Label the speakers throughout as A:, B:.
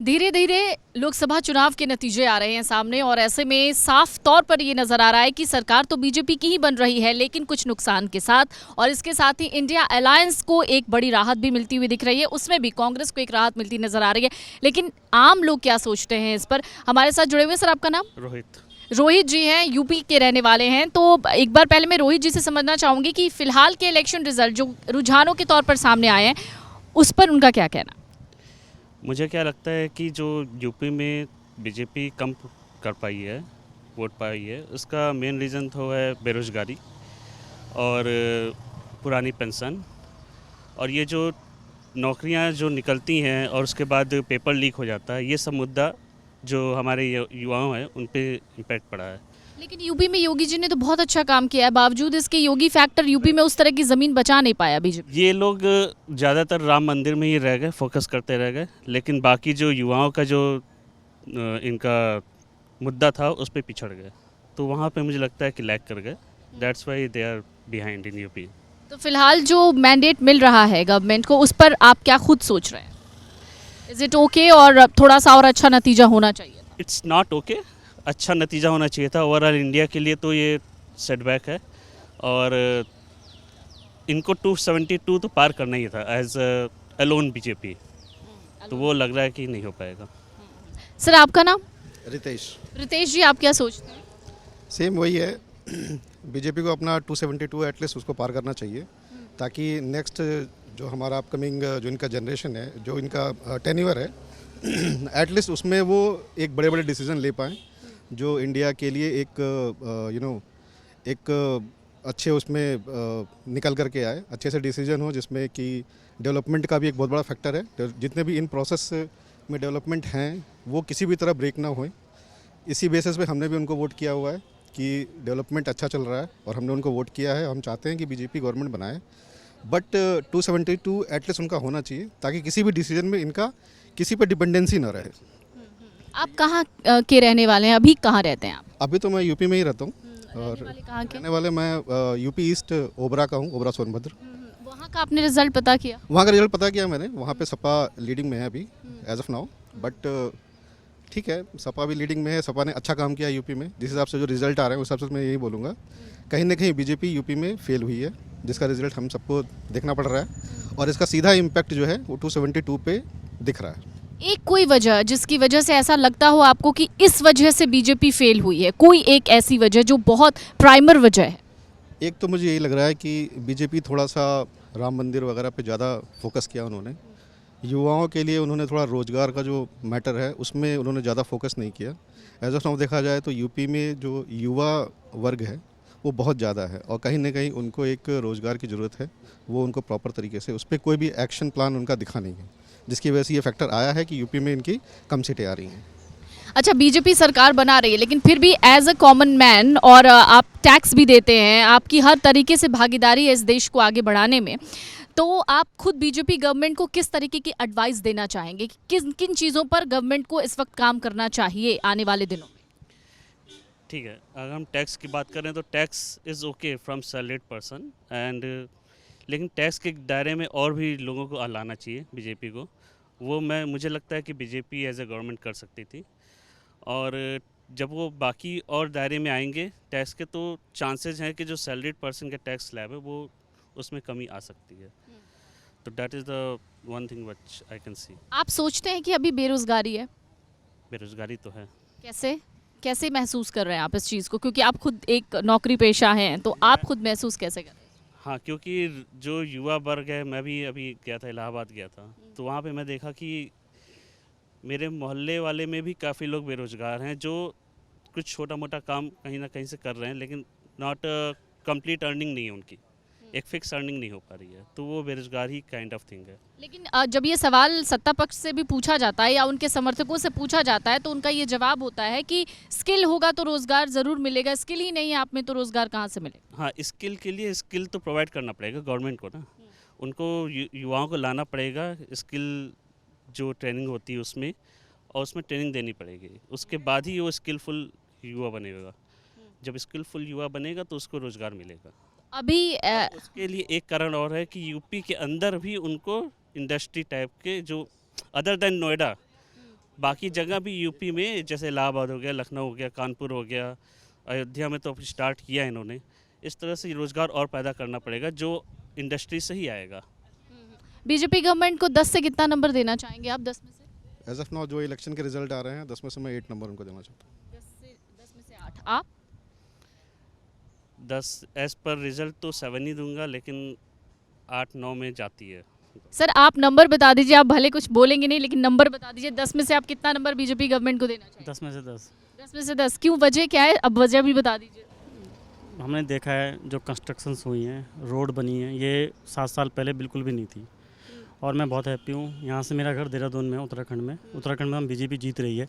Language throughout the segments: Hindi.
A: धीरे धीरे लोकसभा चुनाव के नतीजे आ रहे हैं सामने और ऐसे में साफ तौर पर ये नजर आ रहा है कि सरकार तो बीजेपी की ही बन रही है, लेकिन कुछ नुकसान के साथ। और इसके साथ ही इंडिया अलायंस को एक बड़ी राहत भी मिलती हुई दिख रही है, उसमें भी कांग्रेस को एक राहत मिलती नजर आ रही है। लेकिन आम लोग क्या सोचते हैं इस पर, हमारे साथ जुड़े हुए। सर, आपका नाम? रोहित जी हैं, यूपी के रहने वाले हैं। तो एक बार पहले मैं रोहित जी से समझना चाहूँगी कि फिलहाल के इलेक्शन रिजल्ट जो रुझानों के तौर पर सामने आए हैं, उस पर उनका क्या कहना?
B: मुझे क्या लगता है कि जो यूपी में बीजेपी कम कर पाई है, वोट पाई है, उसका मेन रीज़न तो है बेरोज़गारी और पुरानी पेंशन, और ये जो नौकरियां जो निकलती हैं और उसके बाद पेपर लीक हो जाता है, ये सब मुद्दा जो हमारे युवाओं हैं उन पे इम्पैक्ट पड़ा है।
A: लेकिन यूपी में योगी जी ने तो बहुत अच्छा काम किया है, बावजूद इसके योगी फैक्टर यूपी में उस तरह की ज़मीन बचा नहीं पाया बीजेपी।
B: ये लोग ज़्यादातर राम मंदिर में ही रह गए, फोकस करते रह गए, लेकिन बाकी जो युवाओं का जो इनका मुद्दा था उस पर पिछड़ गए, तो वहाँ पे मुझे लगता है कि लैग कर गए। That's why they are behind in UP.
A: तो फिलहाल जो मैंडेट मिल रहा है गवर्नमेंट को, उस पर आप क्या खुद सोच रहे हैं? इज़ इट ओके और थोड़ा सा और अच्छा नतीजा होना चाहिए था?
B: इट्स नॉट ओके, अच्छा नतीजा होना चाहिए था। ओवरऑल इंडिया के लिए तो ये सेटबैक है और इनको 272 तो पार करना ही था एज अलोन बीजेपी, तो वो लग रहा है कि नहीं हो पाएगा।
A: सर, आपका नाम?
C: रितेश।
A: रितेश जी, आप क्या सोचते हैं?
C: सेम वही है, बीजेपी को अपना 272 एटलीस्ट उसको पार करना चाहिए, ताकि नेक्स्ट जो हमारा अपकमिंग जो इनका जनरेशन है, जो इनका टेन्योर है, एटलीस्ट उसमें वो एक बड़े बड़े डिसीजन ले पाएँ जो इंडिया के लिए एक एक अच्छे उसमें निकल करके आए, अच्छे से डिसीजन हो जिसमें कि डेवलपमेंट का भी एक बहुत बड़ा फैक्टर है। जितने भी इन प्रोसेस में डेवलपमेंट हैं वो किसी भी तरह ब्रेक ना होए। इसी बेसिस पे हमने भी उनको वोट किया हुआ है कि डेवलपमेंट अच्छा चल रहा है और हमने उनको वोट किया है। हम चाहते हैं कि बीजेपी गवर्नमेंट बनाए, बट 272 एटलीस्ट उनका होना चाहिए, ताकि किसी भी डिसीजन में इनका किसी पर डिपेंडेंसी ना रहे।
A: आप कहाँ के रहने वाले हैं? अभी कहाँ रहते हैं आप?
C: अभी तो मैं यूपी में ही रहता हूँ और
A: कहाँ के?
C: रहने वाले मैं यूपी ईस्ट ओबरा का हूँ, ओबरा सोनभद्र।
A: वहाँ का आपने रिजल्ट पता किया?
C: वहाँ का रिजल्ट पता किया मैंने, वहाँ पे सपा लीडिंग में है अभी एज ऑफ नाउ, बट ठीक है, सपा भी लीडिंग में है। सपा ने अच्छा काम किया यूपी में, जिस हिसाब से जो रिजल्ट आ रहे हैं उस हिसाब से मैं यही बोलूँगा। कहीं ना कहीं बीजेपी यूपी में फेल हुई है, जिसका रिजल्ट हम सबको देखना पड़ रहा है और इसका सीधा इम्पैक्ट जो है वो 272 पे दिख रहा है।
A: एक कोई वजह जिसकी वजह से ऐसा लगता हो आपको कि इस वजह से बीजेपी फेल हुई है, कोई एक ऐसी वजह जो बहुत प्राइमर वजह है?
C: एक तो मुझे यही लग रहा है कि बीजेपी थोड़ा सा राम मंदिर वगैरह पे ज़्यादा फोकस किया उन्होंने। युवाओं के लिए उन्होंने थोड़ा रोज़गार का जो मैटर है उसमें उन्होंने ज़्यादा फोकस नहीं किया। एज ऑफ नाउ देखा जाए तो यूपी में जो युवा वर्ग है वो बहुत ज़्यादा है और कहीं ना कहीं उनको एक रोज़गार की ज़रूरत है। वो उनको प्रॉपर तरीके से उस पर कोई भी एक्शन प्लान उनका दिखा नहीं है, जिसकी वजह से ये फैक्टर आया है कि यूपी में इनकी कम सीटें आ रही हैं।
A: अच्छा, बीजेपी सरकार बना रही है, लेकिन फिर भी एज अ कॉमन मैन, और आप टैक्स भी देते हैं, आपकी हर तरीके से भागीदारी है इस देश को आगे बढ़ाने में, तो आप खुद बीजेपी गवर्नमेंट को किस तरीके की एडवाइस देना चाहेंगे कि किन किन चीज़ों पर गवर्नमेंट को इस वक्त काम करना चाहिए आने वाले दिनों में?
B: ठीक है, अगर हम टैक्स की बात करें तो tax is okay from salaried person and, लेकिन टैक्स के दायरे में और भी लोगों को लाना चाहिए बीजेपी को। वो मुझे लगता है कि बीजेपी एज ए गवर्नमेंट कर सकती थी, और जब वो बाकी और दायरे में आएंगे टैक्स के, तो चांसेस हैं कि जो सैलरीड पर्सन का टैक्स स्लैब है वो उसमें कमी आ सकती है। तो that is the one thing which I can see.
A: आप सोचते हैं कि अभी बेरोजगारी है?
B: बेरोज़गारी तो है।
A: कैसे कैसे महसूस कर रहे हैं आप इस चीज़ को, क्योंकि आप खुद एक नौकरी पेशा हैं, तो आप खुद महसूस कैसे कर रहे हैं?
B: हाँ, क्योंकि जो युवा वर्ग है, मैं भी अभी गया था, इलाहाबाद गया था, तो वहाँ पे मैं देखा कि मेरे मोहल्ले वाले में भी काफ़ी लोग बेरोज़गार हैं जो कुछ छोटा मोटा काम कहीं ना कहीं से कर रहे हैं, लेकिन नॉट कंप्लीट अर्निंग नहीं है उनकी, एक फिक्स अर्निंग नहीं हो पा रही है, तो वो बेरोज़गार ही काइंड ऑफ थिंग है।
A: लेकिन जब ये सवाल सत्ता पक्ष से भी पूछा जाता है या उनके समर्थकों से पूछा जाता है, तो उनका ये जवाब होता है कि स्किल होगा तो रोज़गार ज़रूर मिलेगा, स्किल ही नहीं है आप में तो रोज़गार कहाँ से मिलेगा?
B: हाँ, स्किल के लिए स्किल तो प्रोवाइड करना पड़ेगा गवर्नमेंट को ना, उनको युवाओं को लाना पड़ेगा, स्किल जो ट्रेनिंग होती है उसमें, और उसमें ट्रेनिंग देनी पड़ेगी, उसके बाद ही वो स्किलफुल युवा बनेगा। जब स्किलफुल युवा बनेगा तो उसको रोज़गार मिलेगा।
A: अभी
B: उसके लिए एक कारण और है कि यूपी के अंदर भी उनको इंडस्ट्री टाइप के, जो अदर देन नोएडा, बाकी जगह भी यूपी में जैसे इलाहाबाद हो गया, लखनऊ हो गया, कानपुर हो गया, अयोध्या में तो स्टार्ट किया है इन्होंने। इस तरह से रोज़गार और पैदा करना पड़ेगा जो इंडस्ट्री से ही आएगा।
A: बीजेपी गवर्नमेंट को 10 से कितना नंबर देना चाहेंगे आप? 10 में से?
C: एज ऑफ नाउ जो इलेक्शन के रिजल्ट आ रहे हैं 10 में से मैं 8 नंबर उनको देना चाहता हूँ।
A: 10 में से 8। आप?
B: 10 एज पर रिजल्ट तो 7 ही दूंगा, लेकिन 8-9 में जाती है।
A: सर आप नंबर बता दीजिए, आप भले कुछ बोलेंगे नहीं लेकिन नंबर बता दीजिए। 10 में से आप कितना नंबर बीजेपी गवर्नमेंट को देना चाहिए?
D: 10 में से 10।
A: 10 में से 10। क्यों, वजह क्या है? अब वजह भी बता दीजिए।
D: हमने देखा है जो कंस्ट्रक्शंस हुई हैं, रोड बनी है, ये 7 साल पहले बिल्कुल भी नहीं थी। और मैं बहुत हैप्पी हूँ। यहाँ से मेरा घर देहरादून में है, उत्तराखंड में। उत्तराखंड में हम बीजेपी जीत रही है।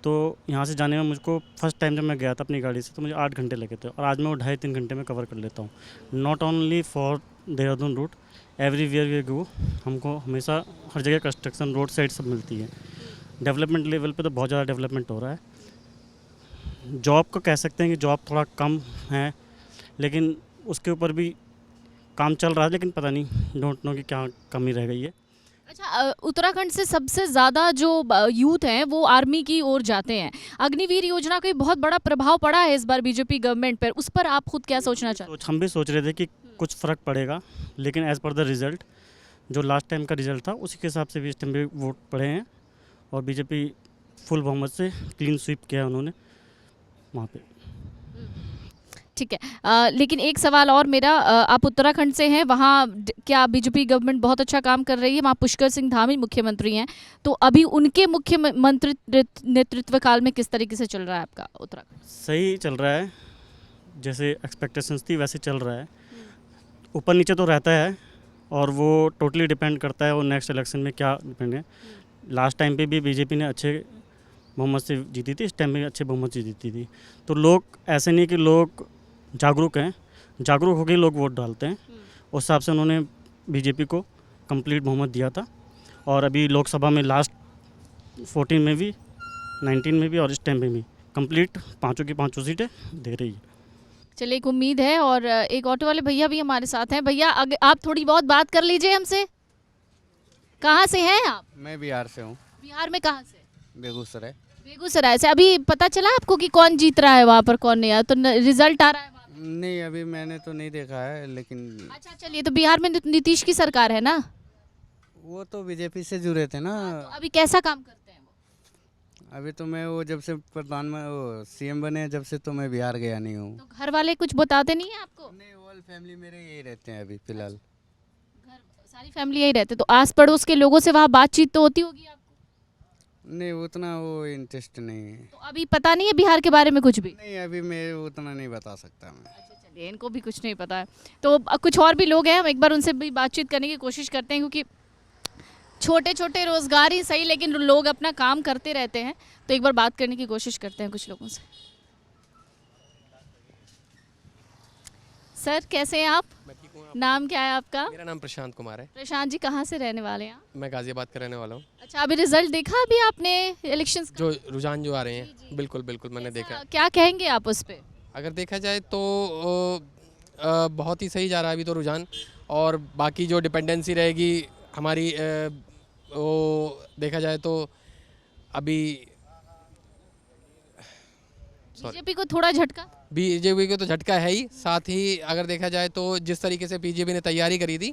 D: तो यहाँ से जाने में मुझको फर्स्ट टाइम जब मैं गया था अपनी गाड़ी से तो मुझे 8 घंटे लगे थे, और आज मैं वो 2.5-3 घंटे में कवर कर लेता हूँ। Not only for Dehradun route, everywhere we go हमको हमेशा हर जगह कंस्ट्रक्शन, रोड साइड सब मिलती है। डेवलपमेंट लेवल पे तो बहुत ज़्यादा डेवलपमेंट हो रहा है। जॉब को कह सकते हैं कि जॉब थोड़ा कम है, लेकिन उसके ऊपर भी काम चल रहा है, लेकिन पता नहीं, डोंट नो कि क्या कमी रह गई है।
A: अच्छा, उत्तराखंड से सबसे ज़्यादा जो यूथ हैं वो आर्मी की ओर जाते हैं। अग्निवीर योजना का बहुत बड़ा प्रभाव पड़ा है इस बार बीजेपी गवर्नमेंट पर, उस पर आप खुद क्या सोचना चाहते हैं?
D: हम भी सोच रहे थे कि कुछ फ़र्क पड़ेगा, लेकिन एज़ पर द रिज़ल्ट, जो लास्ट टाइम का रिज़ल्ट था उसी के हिसाब से भी इस टाइम भी वोट पड़े हैं, और बीजेपी फुल बहुमत से क्लीन स्वीप किया उन्होंने वहाँ पे।
A: ठीक है, लेकिन एक सवाल और मेरा, आप उत्तराखंड से हैं, वहाँ क्या बीजेपी गवर्नमेंट बहुत अच्छा काम कर रही है? वहाँ पुष्कर सिंह धामी मुख्यमंत्री हैं, तो अभी उनके मुख्यमंत्री नेतृत्व काल में किस तरीके से चल रहा है आपका उत्तराखंड?
D: सही चल रहा है, जैसे एक्सपेक्टेशंस थी वैसे चल रहा है। ऊपर नीचे तो रहता है, और वो टोटली डिपेंड करता है वो नेक्स्ट इलेक्शन में क्या डिपेंड है। लास्ट टाइम पे भी बीजेपी ने अच्छे बहुमत से जीती थी, इस टाइम भी अच्छे बहुमत से जीती थी। तो लोग ऐसे नहीं कि लोग जागरूक हैं, जागरूक होकर लोग वोट डालते हैं। उस हिसाब से उन्होंने बीजेपी को कंप्लीट बहुमत दिया था, और अभी लोकसभा में लास्ट 14 में भी, 19 में भी, और इस टाइम में भी कंप्लीट 5 की 5 सीटें दे रही है।
A: चलिए, एक उम्मीद है। और एक ऑटो वाले भैया भी हमारे साथ हैं। भैया आप थोड़ी बहुत बात कर लीजिए हमसे। कहाँ से हैं आप?
E: मैं बिहार से हूँ।
A: बिहार में कहाँ से?
E: बेगूसराय।
A: बेगूसराय से। अभी पता चला आपको कि कौन जीत रहा है वहाँ पर, कौन नहीं? तो रिजल्ट आ रहा है वहाँ पर?
E: नहीं, अभी मैंने तो नहीं देखा है, लेकिन
A: अच्छा, चलिए, तो बिहार में नीतीश की सरकार है ना?
E: वो तो बीजेपी से जुड़े थे ना।
A: तो अभी कैसा काम करते हैं वो?
E: अभी तो मैं वो जब से वो सीएम बने हैं, जब से तो मैं बिहार गया नहीं हूँ।
A: तो घर वाले कुछ बताते नहीं है आपको?
E: नहीं, ऑल फैमिली मेरे यही रहते हैं अभी फिलहाल।
A: घर सारी फैमिली यही रहते, तो आस पड़ोस के लोगों से वहाँ बातचीत तो होती होगी आपको?
E: नहीं, उतना वो इंटरेस्ट नहीं है।
A: तो अभी पता नहीं है बिहार के बारे में कुछ भी?
E: नहीं, अभी मैं उतना नहीं बता सकता मैं।
A: अच्छा, चलिए, इनको भी कुछ नहीं पता है। तो कुछ और भी लोग हैं, हम एक बार उनसे भी बातचीत करने की कोशिश करते हैं, क्योंकि छोटे छोटे रोजगार ही सही, लेकिन लोग अपना काम करते रहते हैं। तो एक बार बात करने की कोशिश करते हैं कुछ लोगों से। सर, कैसे हैं आप?
F: मैं ठीक हूँ।
A: नाम क्या है आपका?
F: मेरा नाम प्रशांत कुमार है।
A: प्रशांत जी, कहाँ से रहने वाले हैं आप?
F: मैं गाजियाबाद का रहने वाला हूँ।
A: अच्छा, अभी रिजल्ट देखा अभी आपने इलेक्शंस का?
F: जो रुझान जो आ रहे हैं, बिल्कुल बिल्कुल मैंने देखा है।
A: क्या कहेंगे आप उस पे?
F: अगर देखा जाए तो बहुत ही सही जा रहा है अभी तो रुझान, और बाकी जो डिपेंडेंसी रहेगी हमारी, वो देखा जाए तो अभी
A: बीजेपी को थोड़ा झटका?
F: बीजेपी को तो झटका है ही, साथ ही अगर देखा जाए तो जिस तरीके से बीजेपी ने तैयारी करी थी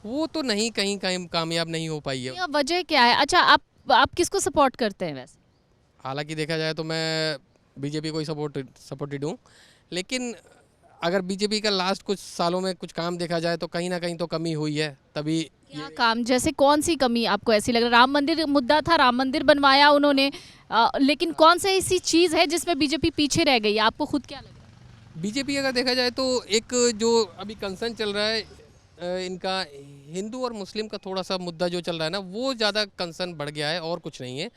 F: वो तो नहीं कहीं कहीं कामयाब नहीं हो पाई है।
A: ये वजह क्या है? अच्छा, आप किसको सपोर्ट करते हैं वैसे?
F: हालांकि देखा जाए तो मैं बीजेपी को ही सपोर्टेड हूँ, लेकिन अगर बीजेपी का लास्ट कुछ सालों में कुछ काम देखा जाए तो कहीं ना कहीं तो कमी हुई है। तभी
A: क्या काम? जैसे कौन सी कमी आपको ऐसी लग रही है? राम मंदिर मुद्दा था, राम मंदिर बनवाया उन्होंने, लेकिन कौन सी ऐसी चीज़ है जिसमें बीजेपी पीछे रह गई? आपको खुद क्या लग रहा है?
F: बीजेपी अगर देखा जाए तो एक जो अभी कंसर्न चल रहा है इनका, हिंदू और मुस्लिम का थोड़ा सा मुद्दा जो चल रहा है ना, वो ज़्यादा कंसर्न बढ़ गया है, और कुछ नहीं है।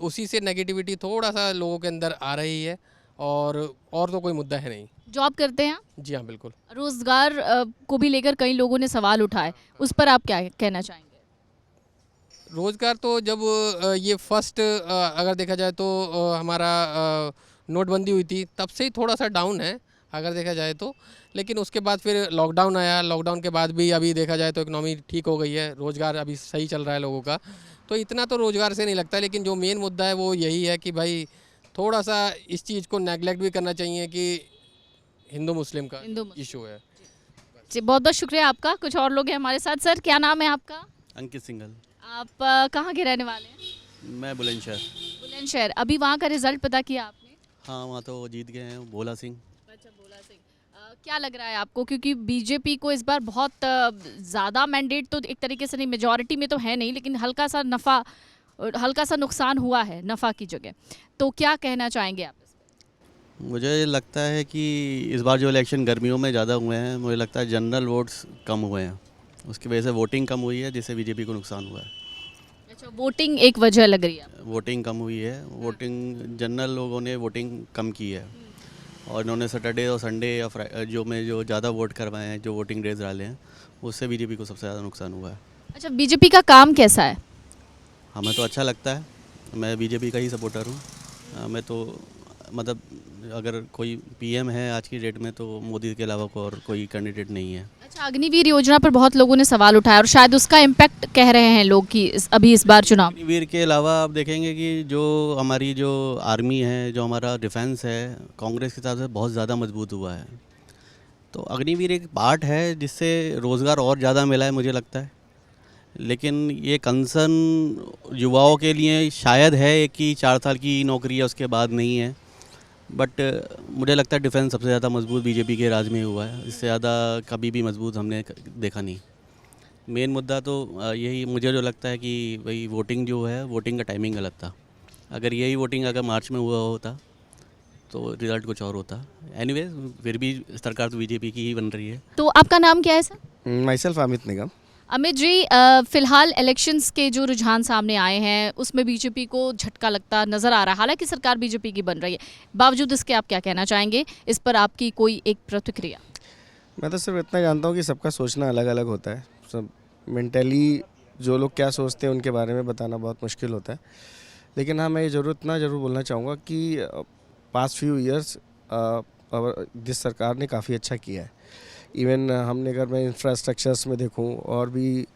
F: उसी से नेगेटिविटी थोड़ा सा लोगों के अंदर आ रही है, और तो कोई मुद्दा है नहीं।
A: जॉब करते हैं आप?
F: जी हाँ, बिल्कुल।
A: रोजगार को भी लेकर कई लोगों ने सवाल उठाए, उस पर आप क्या कहना चाहेंगे?
F: रोज़गार तो जब ये फर्स्ट अगर देखा जाए तो हमारा नोटबंदी हुई थी, तब से ही थोड़ा सा डाउन है, अगर देखा जाए तो। लेकिन उसके बाद फिर लॉकडाउन आया, लॉकडाउन के बाद भी अभी देखा जाए तो इकोनॉमी ठीक हो गई है, रोज़गार अभी सही चल रहा है लोगों का। तो इतना तो रोज़गार से नहीं लगता, लेकिन जो मेन मुद्दा है वो यही है कि भाई थोड़ा सा इस चीज़ को नेगलेक्ट भी करना चाहिए कि हिंदू मुस्लिम का
A: हिंदू मुस्लिम।
F: इशू है।
A: जी, बहुत बहुत शुक्रिया आपका। कुछ और लोग हैं हमारे साथ। सर, क्या नाम है आपका?
G: अंकित सिंघल।
A: आप कहाँ के रहने वाले हैं?
G: मैं बुलंदशहर।
A: बुलंदशहर। अभी वहाँ का रिजल्ट पता किया आपने?
G: हाँ, वहाँ तो जीत गए हैं भोला सिंह।
A: अच्छा, भोला सिंह। क्या लग रहा है आपको, क्योंकि बीजेपी को इस बार बहुत ज़्यादा मैंडेट तो एक तरीके से नहीं, मेजॉरिटी में तो है नहीं, लेकिन हल्का सा नुकसान हुआ है नफ़ा की जगह। तो क्या कहना चाहेंगे आप इस पर?
G: मुझे लगता है कि इस बार जो इलेक्शन गर्मियों में ज़्यादा हुए हैं, मुझे लगता है जनरल वोट्स कम हुए हैं, उसकी वजह से वोटिंग कम हुई है, जिससे बीजेपी को नुकसान हुआ है।
A: अच्छा, वोटिंग एक वजह लग रही है।
G: वोटिंग कम हुई है, वोटिंग जनरल लोगों ने वोटिंग कम की है, और इन्होंने सैटरडे और संडे या जो ज़्यादा वोट करवाए हैं, जो वोटिंग डेज डाले हैं, उससे बीजेपी को सबसे ज़्यादा नुकसान हुआ है।
A: अच्छा, बीजेपी का काम कैसा है?
G: हमें तो अच्छा लगता है, मैं बीजेपी का ही सपोर्टर हूँ। मैं तो मतलब अगर कोई पीएम है आज की डेट में तो मोदी के अलावा और कोई कैंडिडेट नहीं है।
A: अच्छा, अग्निवीर योजना पर बहुत लोगों ने सवाल उठाया और शायद उसका इम्पैक्ट कह रहे हैं लोग कि अभी इस बार चुनाव।
G: अग्निवीर के अलावा आप देखेंगे कि जो हमारी जो आर्मी है, जो हमारा डिफेंस है, कांग्रेस के हिसाब से बहुत ज़्यादा मजबूत हुआ है। तो अग्निवीर एक पार्ट है जिससे रोज़गार और ज़्यादा मिला है मुझे लगता है। लेकिन ये कंसर्न युवाओं के लिए शायद है कि 4 साल की नौकरी है, उसके बाद नहीं है। बट मुझे लगता है डिफेंस सबसे ज़्यादा मजबूत बीजेपी के राज में हुआ है, इससे ज़्यादा कभी भी मजबूत हमने देखा नहीं। मेन मुद्दा तो यही मुझे जो लगता है कि भाई वोटिंग जो है, वोटिंग का टाइमिंग गलत था। अगर यही वोटिंग अगर मार्च में हुआ होता तो रिज़ल्ट कुछ और होता। एनीवेज, फिर भी सरकार तो बीजेपी की ही बन रही है।
A: तो आपका नाम क्या है सर?
E: माई सेल्फ अमित निगम।
A: अमित जी, फिलहाल इलेक्शंस के जो रुझान सामने आए हैं उसमें बीजेपी को झटका लगता नजर आ रहा है, हालांकि सरकार बीजेपी की बन रही है। बावजूद इसके आप क्या कहना चाहेंगे? इस पर आपकी कोई एक प्रतिक्रिया?
E: मैं तो सिर्फ इतना जानता हूँ कि सबका सोचना अलग अलग होता है। सब मेंटली जो लोग क्या सोचते हैं उनके बारे में बताना बहुत मुश्किल होता है। लेकिन हाँ, मैं ये इतना ज़रूर बोलना चाहूँगा कि पास्ट फ्यू ईयर्स जिस सरकार ने काफ़ी अच्छा किया है। इवन हमने अगर मैं इंफ्रास्ट्रक्चर्स में देखूं और भी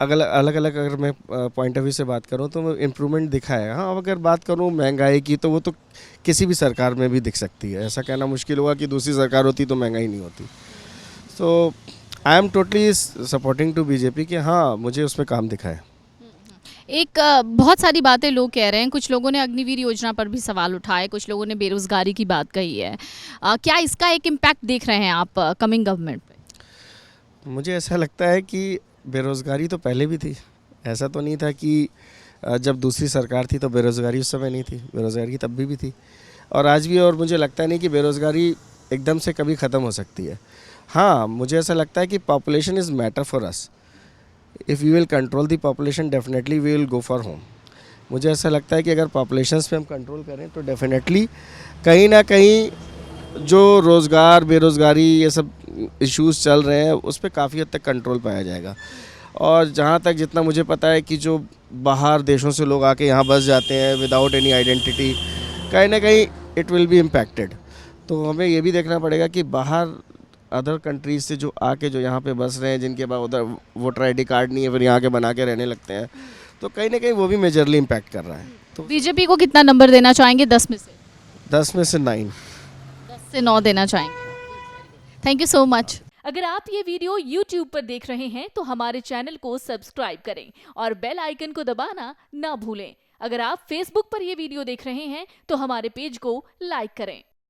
E: अलग अलग अगर मैं पॉइंट ऑफ व्यू से बात करूं तो इम्प्रूवमेंट दिखा है। हाँ, अगर बात करूं महंगाई की तो वो तो किसी भी सरकार में भी दिख सकती है। ऐसा कहना मुश्किल होगा कि दूसरी सरकार होती तो महंगाई नहीं होती। So I am totally supporting to BJP कि हाँ, मुझे उसमें काम दिखा है।
A: एक बहुत सारी बातें लोग कह रहे हैं, कुछ लोगों ने अग्निवीर योजना पर भी सवाल उठाए, कुछ लोगों ने बेरोजगारी की बात कही है। क्या इसका एक इम्पैक्ट देख रहे हैं आप कमिंग गवर्नमेंट पे?
E: मुझे ऐसा लगता है कि बेरोज़गारी तो पहले भी थी। ऐसा तो नहीं था कि जब दूसरी सरकार थी तो बेरोज़गारी उस समय नहीं थी, बेरोज़गारी तब भी थी और आज भी। और मुझे लगता नहीं कि बेरोज़गारी एकदम से कभी ख़त्म हो सकती है। हाँ, मुझे ऐसा लगता है कि population is matter for us. If we will control the population definitely we will go for home. मुझे ऐसा लगता है कि अगर पॉपुलेशंस पे हम कंट्रोल करें तो डेफिनेटली कहीं ना कहीं जो रोज़गार, बेरोज़गारी, ये सब इश्यूज़ चल रहे हैं उस पर काफ़ी हद तक कंट्रोल पाया जाएगा। और जहाँ तक जितना मुझे पता है कि जो बाहर देशों से लोग आके यहाँ बस जाते हैं विदाउट एनी आइडेंटिटी, कहीं ना कहीं इट विल बी इम्पैक्टेड। तो हमें ये भी देखना पड़ेगा कि बाहर अदर कंट्रीज से जो आके जो यहाँ पे बस रहे हैं, जिनके पास उधर वोटर आईडी कार्ड नहीं है, फिर यहाँ के बना के रहने लगते हैं, तो कहीं ना कहीं वो भी मेजरली इम्पैक्ट कर रहा है। तो
A: बीजेपी को कितना नंबर देना चाहेंगे 10 में से?
E: 10 में से 9।
A: 10 से 9 देना चाहेंगे। Thank you so much. अगर आप ये वीडियो YouTube पर देख रहे हैं तो हमारे चैनल को सब्सक्राइब करें और बेल आइकन को दबाना ना भूलें। अगर आप Facebook पर ये वीडियो देख रहे हैं तो हमारे पेज को लाइक करें।